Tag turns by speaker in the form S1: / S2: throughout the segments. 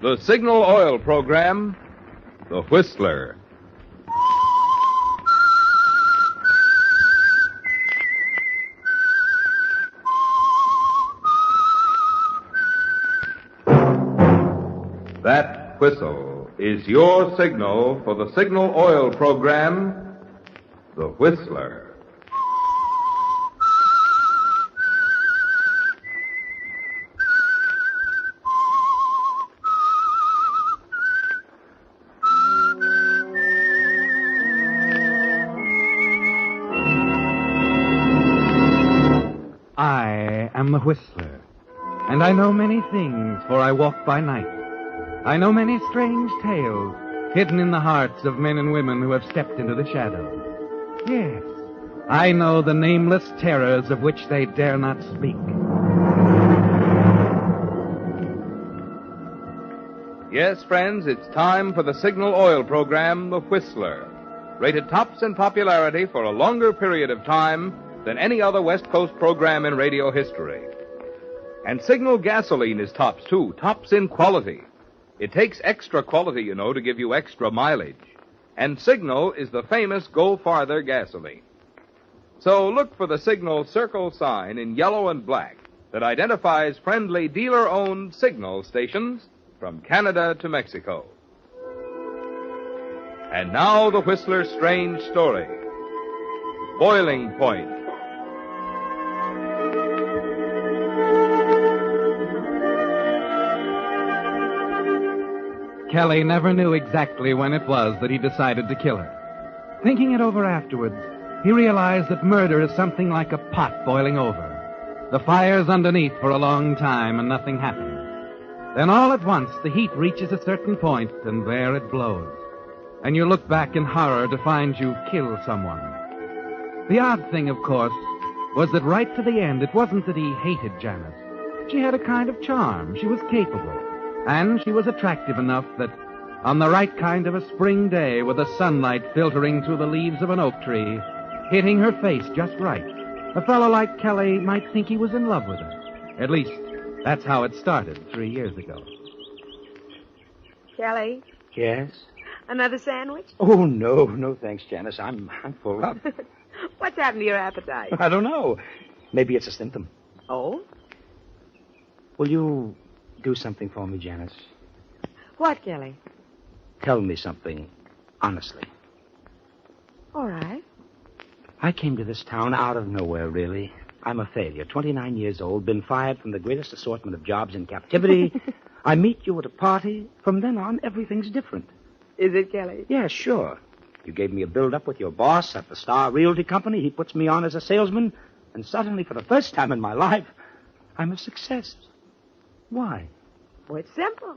S1: The Signal Oil Program, The Whistler. That whistle is your signal for the Signal Oil Program, The Whistler.
S2: I am the Whistler, and I know many things, for I walk by night. I know many strange tales hidden in the hearts of men and women who have stepped into the shadows. Yes, I know the nameless terrors of which they dare not speak.
S1: Yes, friends, it's time for the Signal Oil Program, The Whistler. Rated tops in popularity for a longer period of time than any other West Coast program in radio history. And Signal gasoline is tops, too, tops in quality. It takes extra quality, you know, to give you extra mileage. And Signal is the famous Go Farther gasoline. So look for the Signal circle sign in yellow and black that identifies friendly dealer-owned Signal stations from Canada to Mexico. And now the Whistler's strange story. Boiling Point.
S2: Kelly never knew exactly when it was that he decided to kill her. Thinking it over afterwards, he realized that murder is something like a pot boiling over. The fire's underneath for a long time and nothing happens. Then all at once the heat reaches a certain point and there it blows. And you look back in horror to find you killed someone. The odd thing, of course, was that right to the end it wasn't that he hated Janice. She had a kind of charm. She was capable. And she was attractive enough that on the right kind of a spring day with the sunlight filtering through the leaves of an oak tree, hitting her face just right, a fellow like Kelly might think he was in love with her. At least, that's how it started 3 years ago.
S3: Kelly?
S4: Yes?
S3: Another sandwich?
S4: Oh, no, thanks, Janice. I'm full up.
S3: What's happened to your appetite?
S4: I don't know. Maybe it's a symptom.
S3: Oh?
S4: Will you do something for me, Janice?
S3: What, Kelly?
S4: Tell me something, honestly.
S3: All right.
S4: I came to this town out of nowhere, really. I'm a failure, 29 years old, been fired from the greatest assortment of jobs in captivity. I meet you at a party. From then on, everything's different.
S3: Is it, Kelly?
S4: Yeah, sure. You gave me a build-up with your boss at the Star Realty Company. He puts me on as a salesman. And suddenly, for the first time in my life, I'm a success. Why?
S3: Well, it's simple.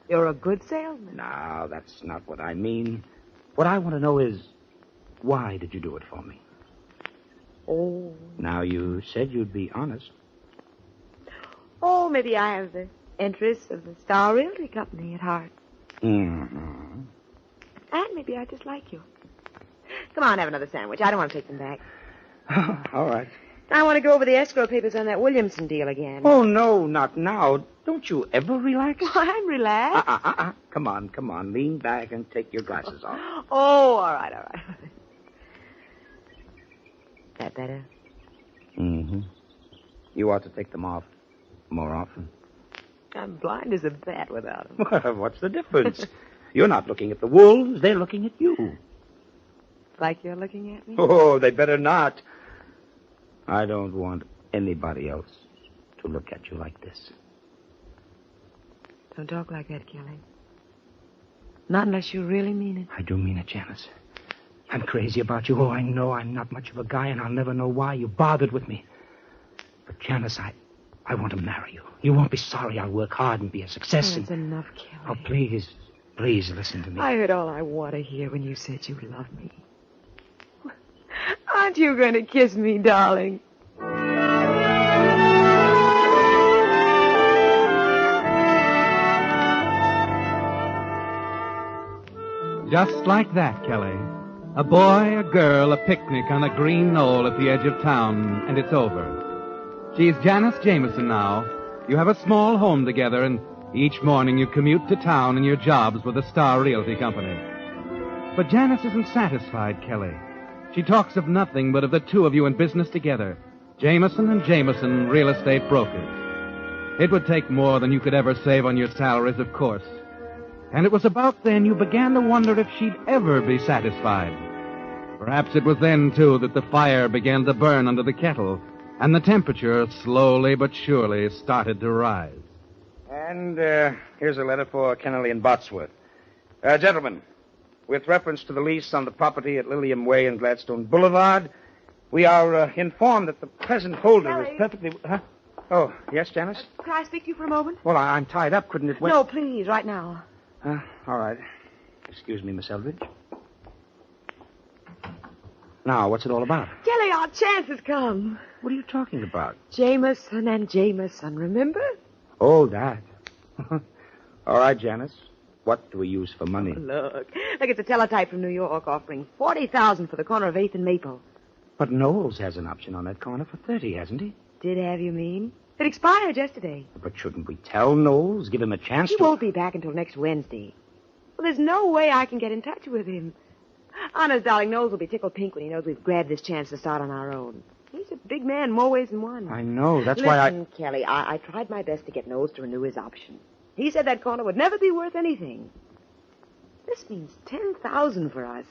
S3: You're a good salesman.
S4: No, that's not what I mean. What I want to know is, why did you do it for me?
S3: Oh.
S4: Now, you said you'd be honest.
S3: Oh, maybe I have the interests of the Star Realty Company at heart.
S4: Mm-hmm.
S3: And maybe I just like you. Come on, have another sandwich. I don't want to take them back.
S4: All right.
S3: I want to go over the escrow papers on that Williamson deal again.
S4: Oh, no, not now. Don't you ever relax?
S3: Well, I'm relaxed.
S4: Come on. Lean back and take your glasses off.
S3: Oh, all right. That better?
S4: Mm-hmm. You ought to take them off more often.
S3: I'm blind as a bat without them.
S4: Well, what's the difference? You're not looking at the wolves. They're looking at you.
S3: Like you're looking at me?
S4: Oh, they better not. I don't want anybody else to look at you like this.
S3: Don't talk like that, Kelly. Not unless you really mean it.
S4: I do mean it, Janice. I'm crazy about you. Oh, I know I'm not much of a guy, and I'll never know why you bothered with me. But, Janice, I want to marry you. You won't be sorry. I'll work hard and be a success.
S3: That's enough, Kelly.
S4: Oh, please listen to me.
S3: I heard all I want to hear when you said you love me. Aren't you going to kiss me, darling?
S2: Just like that, Kelly. A boy, a girl, a picnic on a green knoll at the edge of town, and it's over. She's Janice Jameson now. You have a small home together, and Each morning you commute to town in your jobs with the Star Realty Company. But Janice isn't satisfied, Kelly. She talks of nothing but of the two of you in business together, Jameson and Jameson Real Estate Brokers. It would take more than you could ever save on your salaries, of course. And it was about then you began to wonder if she'd ever be satisfied. Perhaps it was then, too, that the fire began to burn under the kettle, and the temperature slowly but surely started to rise.
S4: And here's a letter for Kennelly and Botsworth. Gentlemen, with reference to the lease on the property at Lilium Way and Gladstone Boulevard, we are informed that the present holder is perfectly... Huh? Oh, yes, Janice?
S3: Can I speak to you for a moment?
S4: Well, I'm tied up. Couldn't it wait?
S3: No, please, right now.
S4: All right. Excuse me, Miss Eldridge. Now, what's it all about?
S3: Kelly, our chance has come.
S4: What are you talking about?
S3: Jameson and Jameson, remember?
S4: Oh, that. All right, Janice. What do we use for money?
S3: Look, it's a teletype from New York offering $40,000 for the corner of 8th and Maple.
S4: But Knowles has an option on that corner for $30,000, hasn't he?
S3: Did have, you mean? It expired yesterday.
S4: But shouldn't we tell Knowles, give him a chance
S3: He won't be back until next Wednesday. Well, there's no way I can get in touch with him. Honest, darling, Knowles will be tickled pink when he knows we've grabbed this chance to start on our own. He's a big man, more ways than one.
S4: I know, that's why
S3: Listen, Kelly, I tried my best to get Knowles to renew his option. He said that corner would never be worth anything. This means $10,000 for us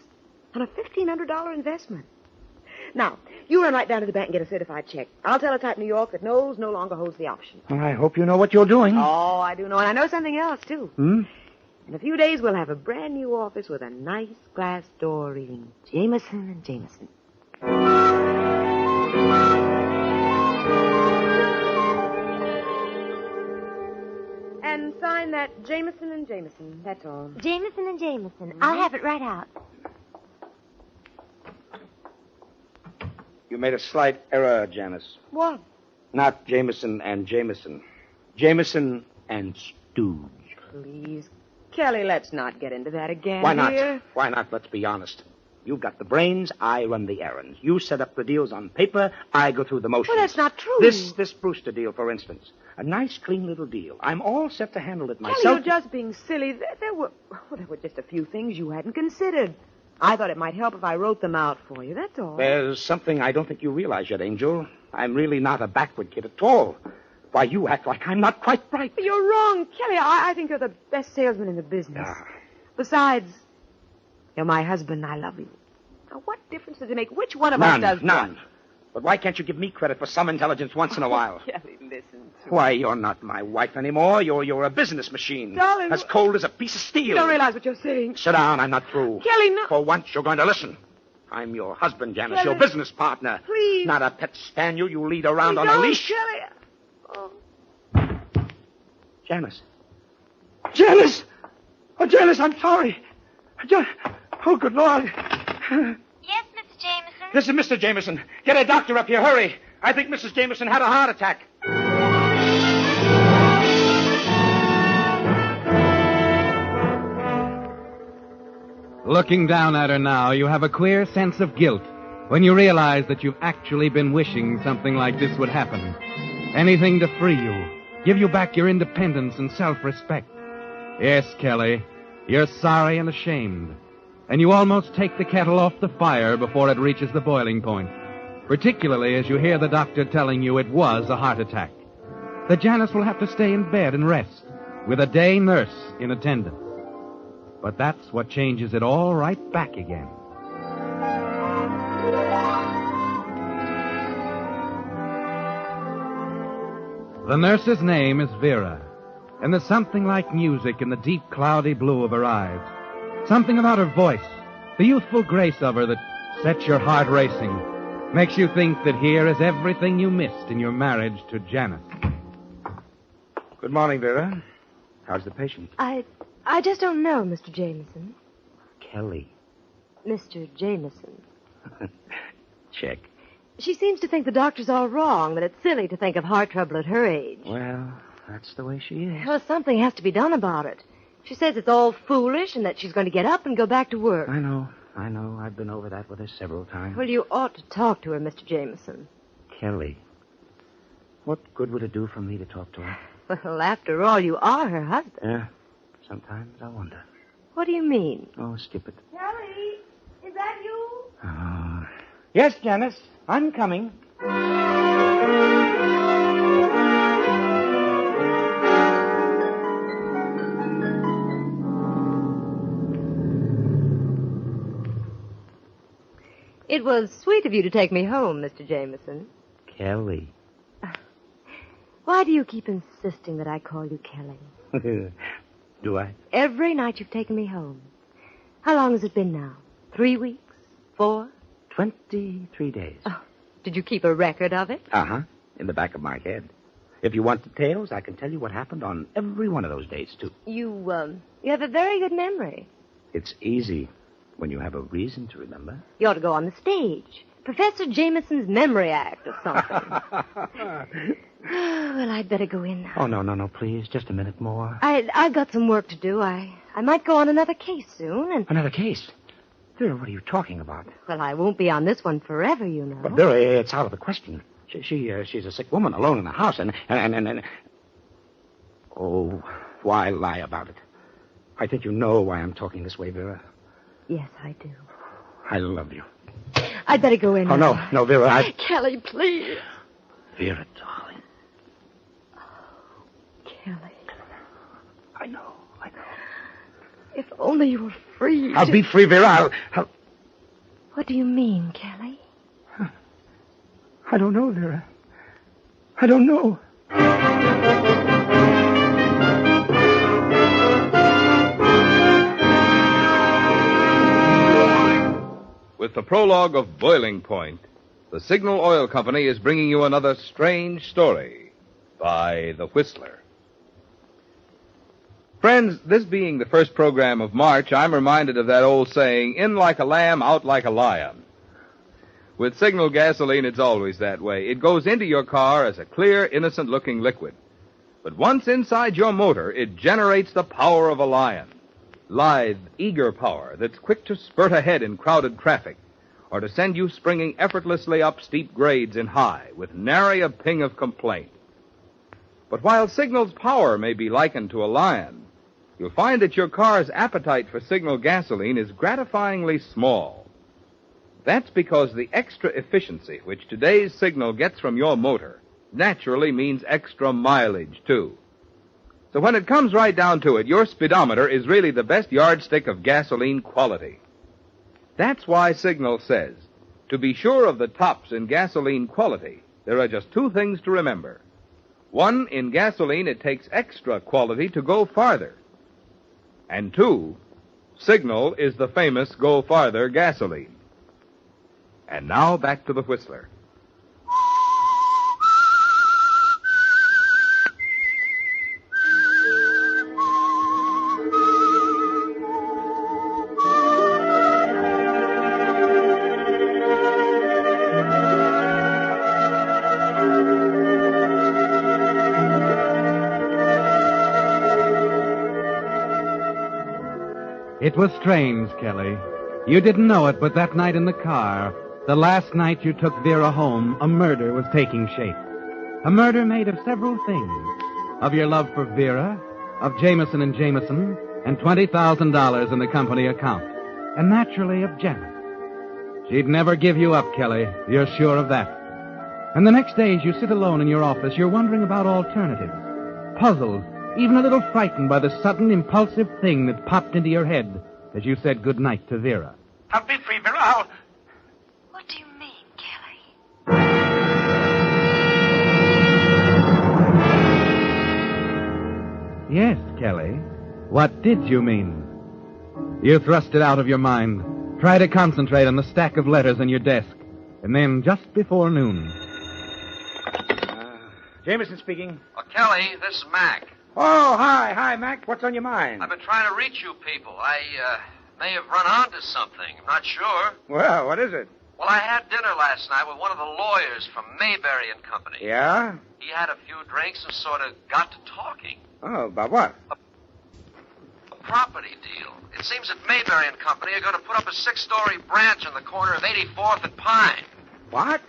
S3: on a $1,500 investment. Now, you run right down to the bank and get a certified check. I'll teletype New York that Knowles no longer holds the option.
S4: Well, I hope you know what you're doing.
S3: Oh, I do know, and I know something else, too.
S4: Hmm?
S3: In a few days, we'll have a brand new office with a nice glass door reading Jameson and Jameson. And sign that Jameson and Jameson, that's all.
S5: Jameson and Jameson. I'll have it right out.
S4: You made a slight error, Janice.
S3: What?
S4: Not Jameson and Jameson. Jameson and Stooge.
S3: Please, Kelly, let's not get into that again.
S4: Why not?
S3: Here.
S4: Why not? Let's be honest. You've got the brains, I run the errands. You set up the deals on paper, I go through the motions.
S3: Well, that's not true.
S4: This Brewster deal, for instance. A nice, clean little deal. I'm all set to handle it myself.
S3: Kelly, you're just being silly. There were just a few things you hadn't considered. I thought it might help if I wrote them out for you, that's all.
S4: There's something I don't think you realize yet, Angel. I'm really not a backward kid at all. Why, you act like I'm not quite right.
S3: You're wrong, Kelly. I think you're the best salesman in the business. Besides, you're my husband and I love you. Now, what difference does it make which one of us does
S4: None.
S3: what?
S4: But why can't you give me credit for some intelligence once in a while?
S3: Kelly, listen to
S4: Why, you're not my wife anymore. You're a business machine.
S3: Darling,
S4: As cold as a piece of steel.
S3: You don't realize what you're saying.
S4: Sit down. I'm not through.
S3: Kelly, no.
S4: For once, you're going to listen. I'm your husband, Janice,
S3: Kelly.
S4: your business partner.
S3: Please.
S4: Not a pet spaniel you lead around on
S3: Don't,
S4: a leash.
S3: Kelly. Oh.
S4: Janice. Janice! Oh, Janice, I'm sorry. Oh, good Lord.
S5: Yes, Mr. Jameson?
S4: This is Mr. Jameson. Get a doctor up here. Hurry. I think Mrs. Jameson had a heart attack.
S2: Looking down at her now, you have a queer sense of guilt when you realize that you've actually been wishing something like this would happen. Anything to free you, give you back your independence and self-respect. Yes, Kelly, you're sorry and ashamed. And you almost take the kettle off the fire before it reaches the boiling point, particularly as you hear the doctor telling you it was a heart attack. That Janice will have to stay in bed and rest, with a day nurse in attendance. But that's what changes it all right back again. The nurse's name is Vera, and there's something like music in the deep, cloudy blue of her eyes. Something about her voice, the youthful grace of her that sets your heart racing, makes you think that here is everything you missed in your marriage to Janice.
S4: Good morning, Vera. How's the patient?
S5: I just don't know, Mr. Jameson.
S4: Kelly.
S5: Mr. Jameson.
S4: Check.
S5: She seems to think the doctor's all wrong, that it's silly to think of heart trouble at her age.
S4: Well, that's the way she is.
S5: Well, something has to be done about it. She says it's all foolish and that she's going to get up and go back to work.
S4: I know. I've been over that with her several times.
S5: Well, you ought to talk to her, Mr. Jameson.
S4: Kelly. What good would it do for me to talk to her?
S5: Well, after all, you are her husband.
S4: Yeah. Sometimes I wonder.
S5: What do you mean?
S4: Oh, stupid.
S3: Kelly, is that you?
S4: Oh. Yes, Janice. I'm coming.
S5: It was sweet of you to take me home, Mr. Jameson.
S4: Kelly.
S5: Why do you keep insisting that I call you Kelly?
S4: Do I?
S5: Every night you've taken me home. How long has it been now? 3 weeks? 4?
S4: 23 days.
S5: Oh, did you keep a record of it?
S4: Uh-huh. In the back of my head. If you want details, I can tell you what happened on every one of those days, too.
S5: You have a very good memory.
S4: It's easy when you have a reason to remember.
S5: You ought to go on the stage. Professor Jameson's Memory Act or something. Well, I'd better go in now.
S4: Oh, no, please. Just a minute more.
S5: I've got some work to do. I might go on another case soon, and...
S4: Another case? Vera, what are you talking about?
S5: Well, I won't be on this one forever, you know.
S4: But, Vera, it's out of the question. She's a sick woman alone in the house, and... Oh, why lie about it? I think you know why I'm talking this way, Vera.
S5: Yes, I do.
S4: I love you.
S5: I'd better go in now.
S4: Oh, no, Vera,
S5: Kelly, please.
S4: Vera, darling.
S5: Kelly.
S4: I know.
S5: If only you were free.
S4: I'll be free, Vera. I'll...
S5: What do you mean, Kelly?
S4: I don't know, Vera. I don't know.
S1: With the prologue of Boiling Point, the Signal Oil Company is bringing you another strange story by The Whistler. Friends, this being the first program of March, I'm reminded of that old saying, in like a lamb, out like a lion. With Signal gasoline, it's always that way. It goes into your car as a clear, innocent-looking liquid. But once inside your motor, it generates the power of a lion. Lithe, eager power that's quick to spurt ahead in crowded traffic, or to send you springing effortlessly up steep grades in high, with nary a ping of complaint. But while Signal's power may be likened to a lion, you'll find that your car's appetite for Signal gasoline is gratifyingly small. That's because the extra efficiency which today's Signal gets from your motor naturally means extra mileage, too. So when it comes right down to it, your speedometer is really the best yardstick of gasoline quality. That's why Signal says, to be sure of the tops in gasoline quality, there are just 2 things to remember. 1, in gasoline, it takes extra quality to go farther. And 2, Signal is the famous Go Farther gasoline. And now back to the Whistler.
S2: It was strange, Kelly. You didn't know it, but that night in the car, the last night you took Vera home, a murder was taking shape. A murder made of several things. Of your love for Vera, of Jameson and Jameson, and $20,000 in the company account. And naturally of Janet. She'd never give you up, Kelly. You're sure of that. And the next day, as you sit alone in your office, you're wondering about alternatives. Puzzled, even a little frightened by the sudden, impulsive thing that popped into your head as you said goodnight to Vera.
S4: I'll be free, Vera.
S5: What do you mean, Kelly?
S2: Yes, Kelly. What did you mean? You thrust it out of your mind. Try to concentrate on the stack of letters on your desk. And then, just before noon...
S4: Jameson speaking.
S6: Oh, Kelly, this is Mac.
S4: Oh, hi, Mac. What's on your mind?
S6: I've been trying to reach you people. I may have run onto something. I'm not sure.
S4: Well, what is it?
S6: Well, I had dinner last night with one of the lawyers from Mayberry and Company.
S4: Yeah?
S6: He had a few drinks and sort of got to talking.
S4: Oh, about what?
S6: A property deal. It seems that Mayberry and Company are going to put up a 6-story branch on the corner of 84th and Pine.
S4: What?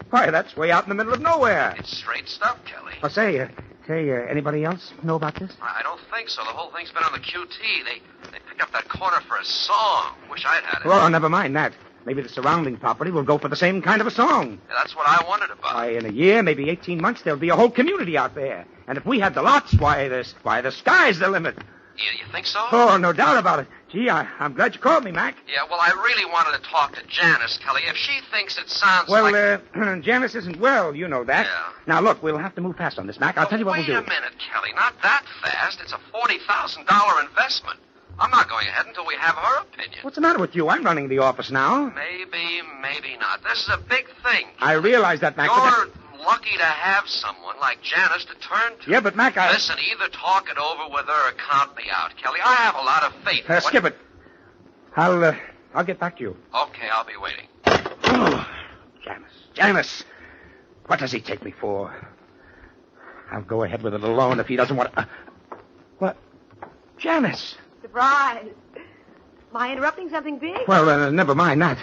S4: Why, that's way out in the middle of nowhere.
S6: It's straight stuff, Kelly.
S4: Oh, say, Hey, anybody else know about this?
S6: I don't think so. The whole thing's been on the QT. They picked up that corner for a song. Wish I'd had it.
S4: Well, never mind that. Maybe the surrounding property will go for the same kind of a song.
S6: Yeah, that's what I wondered about.
S4: Why, in a year, maybe 18 months, there'll be a whole community out there. And if we had the lots, why, the sky's the limit.
S6: You think so?
S4: Oh, no doubt about it. Gee, I'm glad you called me, Mac.
S6: Yeah, well, I really wanted to talk to Janice, Kelly. If she thinks it sounds
S4: Janice isn't well, you know that.
S6: Yeah.
S4: Now, look, we'll have to move fast on this, Mac. I'll tell you what we'll do.
S6: Wait a minute, Kelly. Not that fast. It's a $40,000 investment. I'm not going ahead until we have her opinion.
S4: What's the matter with you? I'm running the office now.
S6: Maybe not. This is a big thing.
S4: I realize that, Mac.
S6: You're lucky to have someone like Janice to turn to.
S4: Yeah, but, Mac,
S6: Listen, either talk it over with her or count me out, Kelly. I have a lot of faith.
S4: Skip it. I'll get back to you.
S6: Okay, I'll be waiting.
S4: Oh, Janice. What does he take me for? I'll go ahead with it alone if he doesn't want to... What? Janice.
S3: Surprise. Am I interrupting something big?
S4: Well, never mind that.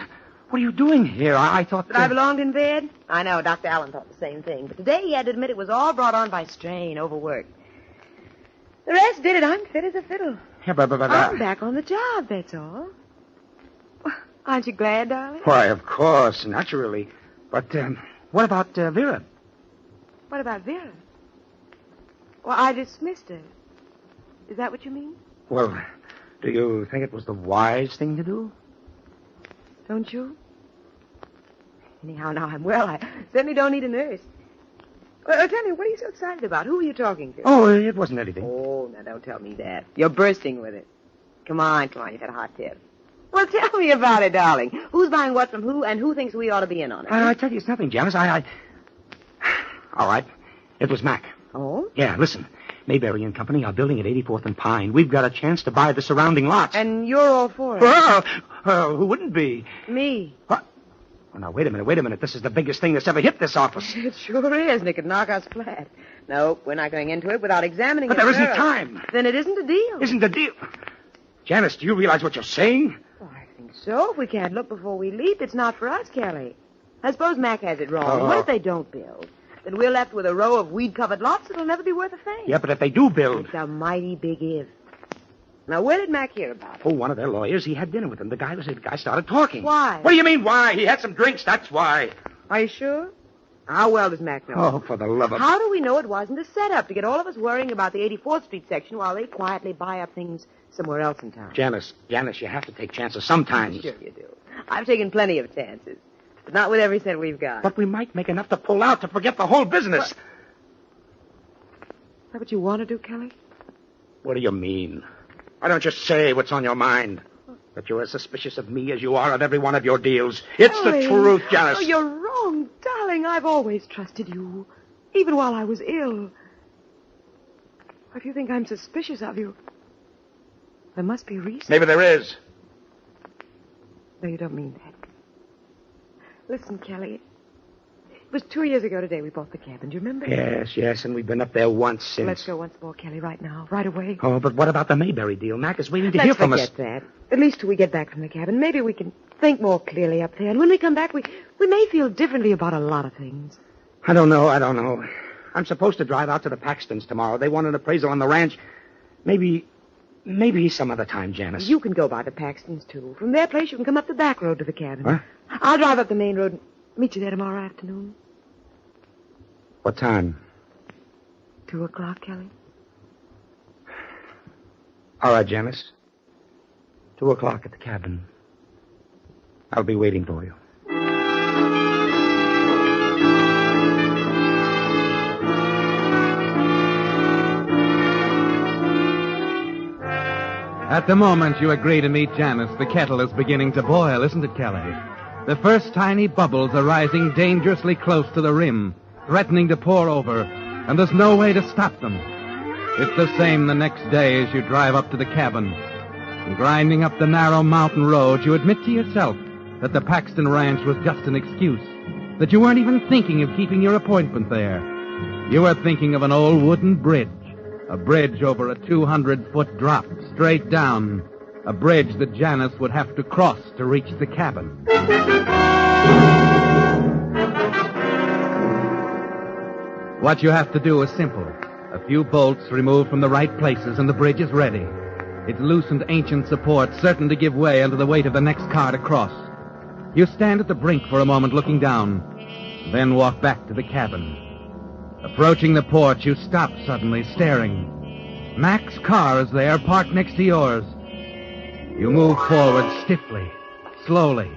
S4: What are you doing here? I thought
S3: that I belonged in bed? I know, Dr. Allen thought the same thing. But today he had to admit it was all brought on by strain, overwork. The rest did it. I'm fit as a fiddle.
S4: Yeah, but
S3: I'm back on the job, that's all. Aren't you glad, darling?
S4: Why, of course, naturally. But what about Vera?
S3: What about Vera? Well, I dismissed her. Is that what you mean?
S4: Well, do you think it was the wise thing to do?
S3: Don't you? Anyhow, now I'm well. I certainly don't need a nurse. Well, tell me, what are you so excited about? Who are you talking to?
S4: Oh, it wasn't anything.
S3: Oh, now don't tell me that. You're bursting with it. Come on, you've had a hot tip. Well, tell me about it, darling. Who's buying what from who, and who thinks we ought to be in on it?
S4: I tell you, it's nothing, Janice. All right. It was Mac.
S3: Oh?
S4: Yeah, listen. Mayberry and Company are building at 84th and Pine. We've got a chance to buy the surrounding lots.
S3: And you're all for it?
S4: Well, who wouldn't be?
S3: Me.
S4: What? Oh, now, wait a minute. This is the biggest thing that's ever hit this office.
S3: It sure is, and it could knock us flat. No, we're not going into it without examining it.
S4: But there isn't time.
S3: Then it isn't a deal.
S4: Isn't a deal? Janice, do you realize what you're saying?
S3: Oh, I think so. If we can't look before we leap, it's not for us, Kelly. I suppose Mac has it wrong.
S4: Oh.
S3: What if they don't build? Then we're left with a row of weed-covered lots that'll never be worth a thing.
S4: Yeah, but if they do build...
S3: It's a mighty big if. Now, where did Mac hear about it?
S4: Oh, one of their lawyers. He had dinner with him. The guy started talking.
S3: Why?
S4: What do you mean, why? He had some drinks, that's why.
S3: Are you sure? How well does Mac know?
S4: Oh, for the love of...
S3: How do we know it wasn't a setup to get all of us worrying about the 84th Street section while they quietly buy up things somewhere else in town?
S4: Janice, you have to take chances sometimes.
S3: Sure you do. I've taken plenty of chances. But not with every cent we've got.
S4: But we might make enough to pull out to forget the whole business.
S3: Is that what you want to do, Kelly?
S4: What do you mean? Why don't you say what's on your mind? That you're as suspicious of me as you are of every one of your deals. It's the truth, Janice.
S3: Oh, you're wrong, darling. I've always trusted you, even while I was ill. If you think I'm suspicious of you, there must be a reason.
S4: Maybe there is.
S3: No, you don't mean that. Listen, Kelly. It was 2 years ago today we bought the cabin. Do you remember?
S4: Yes, and we've been up there once since.
S3: Let's go once more, Kelly, right now. Right away.
S4: Oh, but what about the Mayberry deal? Mac is waiting to hear from us.
S3: Let's forget that. At least till we get back from the cabin. Maybe we can think more clearly up there. And when we come back, we may feel differently about a lot of things.
S4: I don't know. I'm supposed to drive out to the Paxtons tomorrow. They want an appraisal on the ranch. Maybe some other time, Janice.
S3: You can go by the Paxtons, too. From their place, you can come up the back road to the cabin.
S4: What?
S3: I'll drive up the main road and meet you there tomorrow afternoon.
S4: What time?
S3: 2:00, Kelly.
S4: All right, Janice. 2:00 at the cabin. I'll be waiting for you.
S2: At the moment you agree to meet Janice, the kettle is beginning to boil, isn't it, Kelly? The first tiny bubbles are rising dangerously close to the rim, threatening to pour over, and there's no way to stop them. It's the same the next day as you drive up to the cabin. And grinding up the narrow mountain road, you admit to yourself that the Paxton Ranch was just an excuse, that you weren't even thinking of keeping your appointment there. You were thinking of an old wooden bridge, a bridge over a 200-foot drop, straight down, a bridge that Janice would have to cross to reach the cabin. What you have to do is simple. A few bolts removed from the right places, and the bridge is ready. Its loosened ancient support certain to give way under the weight of the next car to cross. You stand at the brink for a moment looking down, then walk back to the cabin. Approaching the porch, you stop suddenly, staring. Mac's car is there, parked next to yours. You move forward stiffly, slowly,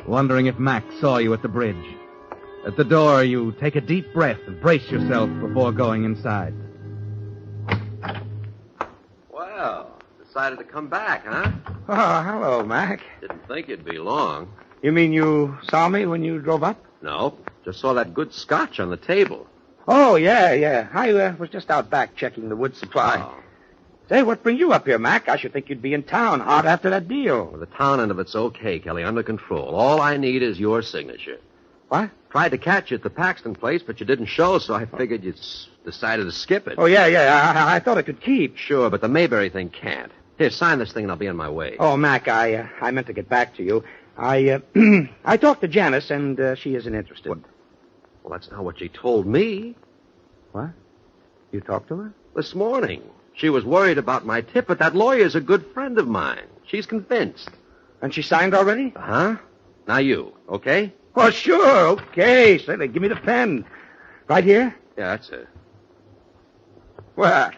S2: wondering if Mac saw you at the bridge. At the door, you take a deep breath and brace yourself before going inside.
S6: Well, decided to come back, huh?
S4: Oh, hello, Mac.
S6: Didn't think it'd be long.
S4: You mean you saw me when you drove up?
S6: No, just saw that good scotch on the table.
S4: Oh, yeah. I was just out back checking the wood supply.
S6: Oh.
S4: Say, what brings you up here, Mac? I should think you'd be in town hot after that deal.
S6: Well, the town end of it's okay, Kelly, under control. All I need is your signature.
S4: What?
S6: Tried to catch you at the Paxton place, but you didn't show, so I figured you'd decided to skip it.
S4: Oh, yeah. I thought it could keep.
S6: Sure, but the Mayberry thing can't. Here, sign this thing and I'll be on my way.
S4: Oh, Mac, I meant to get back to you. I talked to Janice, and she isn't interested.
S6: What? Well, that's not what she told me.
S4: What? You talked to her?
S6: This morning. She was worried about my tip, but that lawyer's a good friend of mine. She's convinced.
S4: And she signed already?
S6: Uh-huh. Now you, okay?
S4: Oh, sure, okay. Say, give me the pen. Right here?
S6: Yeah, that's it.
S4: Well,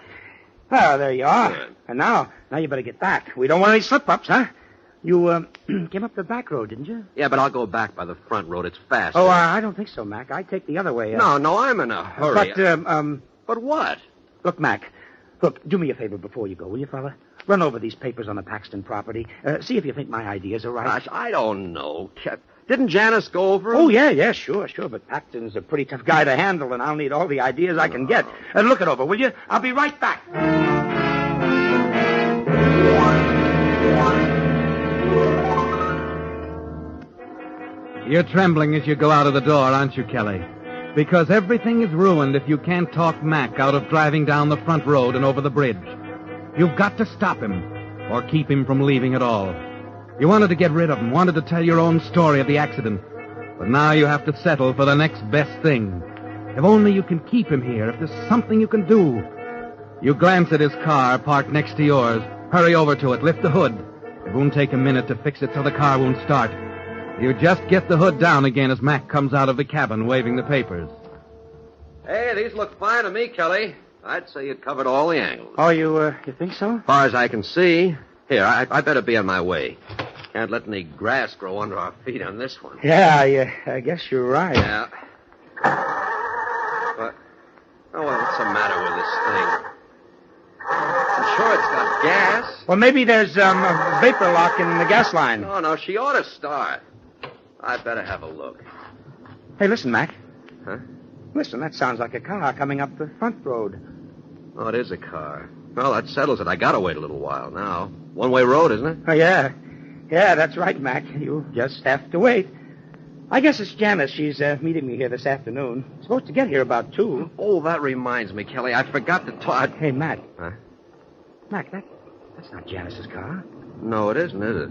S4: there you are.
S6: Good.
S4: And now you better get back. We don't want any slip-ups, huh? You came up the back road, didn't you?
S6: Yeah, but I'll go back by the front road. It's faster.
S4: Oh, I don't think so, Mac. I take the other way.
S6: No, I'm in a hurry.
S4: But
S6: what?
S4: Look, Mac. Look, do me a favor before you go, will you, fella? Run over these papers on the Paxton property. See if you think my ideas are right.
S6: Gosh, I don't know. Didn't Janice go over 'em?
S4: Oh, yeah, sure. But Paxton's a pretty tough guy to handle, and I'll need all the ideas I can get. Look it over, will you? I'll be right back.
S2: You're trembling as you go out of the door, aren't you, Kelly? Because everything is ruined if you can't talk Mac out of driving down the front road and over the bridge. You've got to stop him, or keep him from leaving at all. You wanted to get rid of him, wanted to tell your own story of the accident. But now you have to settle for the next best thing. If only you can keep him here, if there's something you can do. You glance at his car, parked next to yours. Hurry over to it, lift the hood. It won't take a minute to fix it so the car won't start. You just get the hood down again as Mac comes out of the cabin waving the papers.
S6: Hey, these look fine to me, Kelly. I'd say you'd covered all the angles.
S4: Oh, you think so?
S6: As far as I can see. Here, I better be on my way. Can't let any grass grow under our feet on this one.
S4: Yeah, I guess you're right.
S6: Yeah. But, what's the matter with this thing? I'm sure it's got gas.
S4: Well, maybe there's a vapor lock in the gas line.
S6: No, she ought to start. I'd better have a look.
S4: Hey, listen, Mac.
S6: Huh?
S4: Listen, that sounds like a car coming up the front road.
S6: Oh, it is a car. Well, that settles it. I gotta wait a little while now. One-way road, isn't it?
S4: Oh, yeah. Yeah, that's right, Mac. You just have to wait. I guess it's Janice. She's meeting me here this afternoon. Supposed to get here about 2.
S6: Oh, that reminds me, Kelly. I forgot to talk.
S4: Hey, Mac.
S6: Huh?
S4: Mac, that's not Janice's car.
S6: No, it isn't, is it?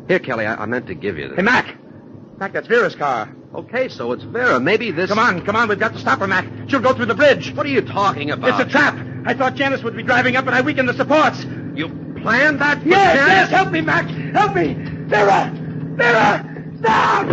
S6: Here, Kelly, I meant to give you this.
S4: Hey, Mac. Mac, that's Vera's car.
S6: Okay, so it's Vera. Maybe this...
S4: Come on. We've got to stop her, Mac. She'll go through the bridge.
S6: What are you talking about?
S4: It's a trap. I thought Janice would be driving up, and I weakened the supports.
S6: You planned that for
S4: Yes,
S6: Janice?
S4: yes. Help me, Mac. Help me. Vera! Stop!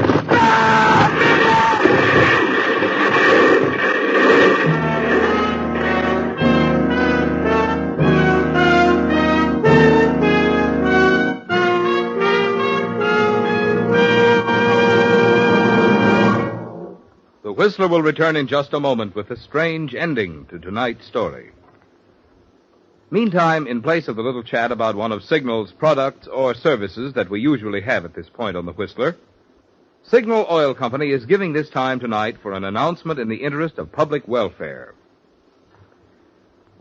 S1: The Whistler will return in just a moment with a strange ending to tonight's story. Meantime, in place of the little chat about one of Signal's products or services that we usually have at this point on the Whistler, Signal Oil Company is giving this time tonight for an announcement in the interest of public welfare.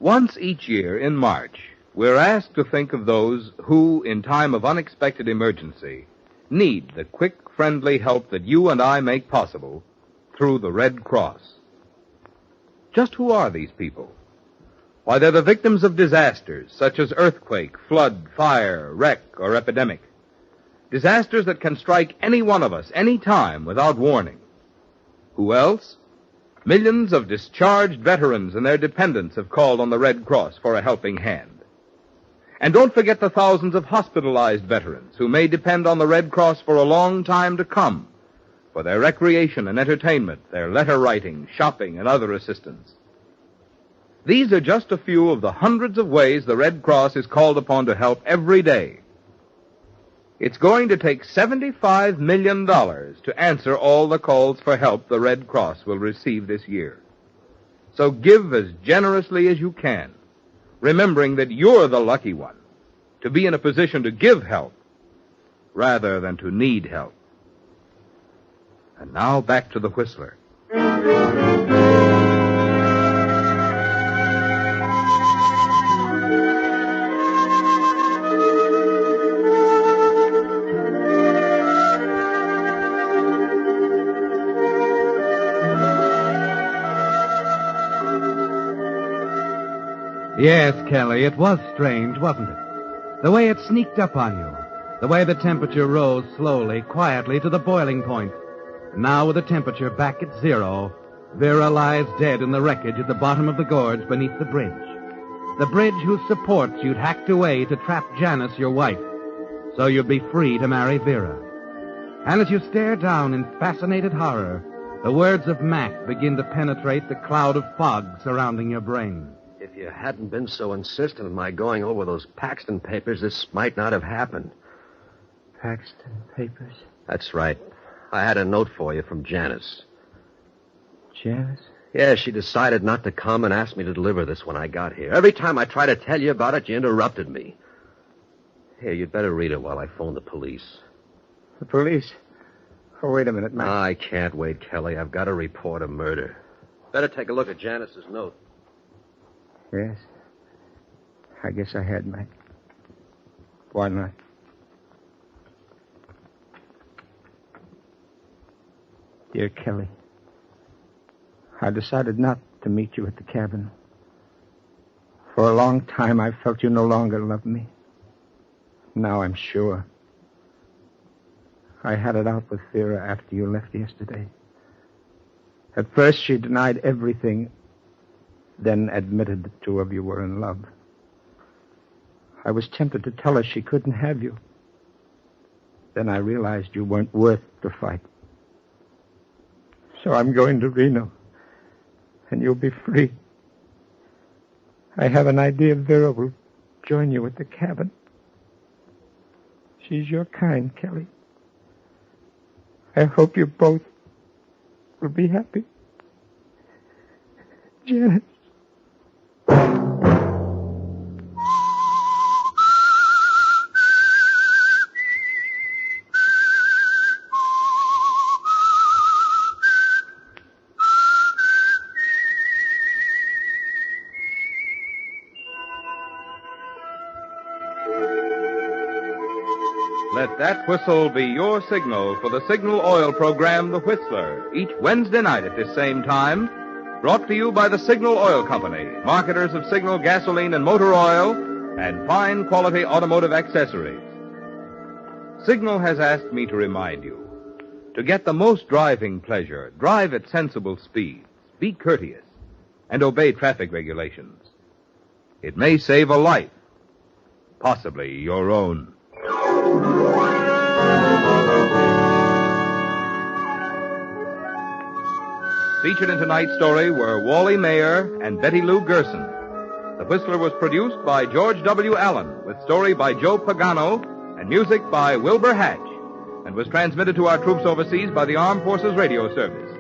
S1: Once each year in March, we're asked to think of those who, in time of unexpected emergency, need the quick, friendly help that you and I make possible through the Red Cross. Just who are these people? Why, they're the victims of disasters such as earthquake, flood, fire, wreck, or epidemic. Disasters that can strike any one of us, any time, without warning. Who else? Millions of discharged veterans and their dependents have called on the Red Cross for a helping hand. And don't forget the thousands of hospitalized veterans who may depend on the Red Cross for a long time to come for their recreation and entertainment, their letter writing, shopping, and other assistance. These are just a few of the hundreds of ways the Red Cross is called upon to help every day. It's going to take $75 million to answer all the calls for help the Red Cross will receive this year. So give as generously as you can, remembering that you're the lucky one to be in a position to give help rather than to need help. And now back to the Whistler.
S2: Yes, Kelly, it was strange, wasn't it? The way it sneaked up on you. The way the temperature rose slowly, quietly to the boiling point. Now, with the temperature back at 0, Vera lies dead in the wreckage at the bottom of the gorge beneath the bridge. The bridge whose supports you'd hacked away to trap Janice, your wife, so you'd be free to marry Vera. And as you stare down in fascinated horror, the words of Mac begin to penetrate the cloud of fog surrounding your brain.
S6: If you hadn't been so insistent on my going over those Paxton papers, this might not have happened.
S4: Paxton papers?
S6: That's right. I had a note for you from Janice.
S4: Janice?
S6: Yeah, she decided not to come and asked me to deliver this when I got here. Every time I tried to tell you about it, you interrupted me. Here, you'd better read it while I phone the police.
S4: The police? Oh, wait a minute, Mac.
S6: I can't wait, Kelly. I've got to report a murder. Better take a look at Janice's note.
S4: Yes. I guess I had, Mac. Why not? Dear Kelly, I decided not to meet you at the cabin. For a long time, I felt you no longer loved me. Now I'm sure. I had it out with Vera after you left yesterday. At first, she denied everything, then admitted the two of you were in love. I was tempted to tell her she couldn't have you. Then I realized you weren't worth the fight. So I'm going to Reno, and you'll be free. I have an idea Vera will join you at the cabin. She's your kind, Kelly. I hope you both will be happy. Janice.
S1: Let that whistle be your signal for the Signal Oil program, The Whistler, each Wednesday night at this same time, brought to you by the Signal Oil Company, marketers of Signal gasoline and motor oil, and fine quality automotive accessories. Signal has asked me to remind you, to get the most driving pleasure, drive at sensible speeds, be courteous, and obey traffic regulations. It may save a life, possibly your own. Featured in tonight's story were Wally Mayer and Betty Lou Gerson. The Whistler was produced by George W. Allen, with story by Joe Pagano and music by Wilbur Hatch, and was transmitted to our troops overseas by the Armed Forces Radio Service.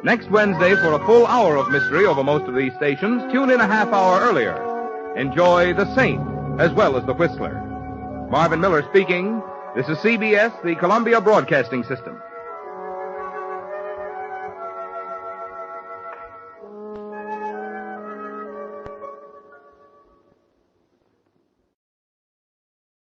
S1: Next Wednesday, for a full hour of mystery over most of these stations, tune in a half hour earlier. Enjoy The Saint as well as The Whistler. Marvin Miller speaking. This is CBS, the Columbia Broadcasting System.